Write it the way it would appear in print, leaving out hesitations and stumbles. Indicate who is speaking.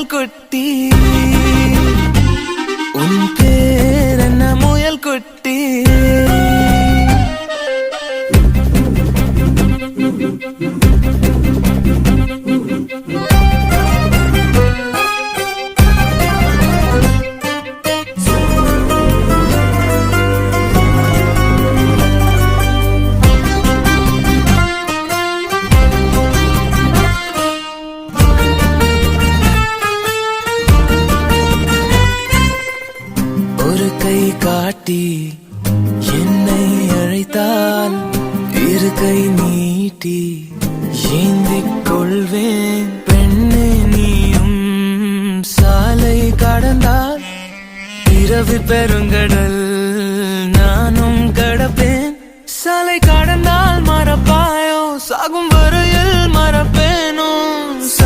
Speaker 1: குட்டி உன் பேர் என்ன முயல் குட்டி ஒரு கை காட்டி என்னை அழைத்தால் இரு கை நீட்டி ஏந்திக் கொள்வேன் பெண்ணே நீயும் சாலை கடந்தால் இரவு பெருங்கடல் நானும் கடப்பேன் சாலை கடந்தால் மறப்பாயோ சாகும்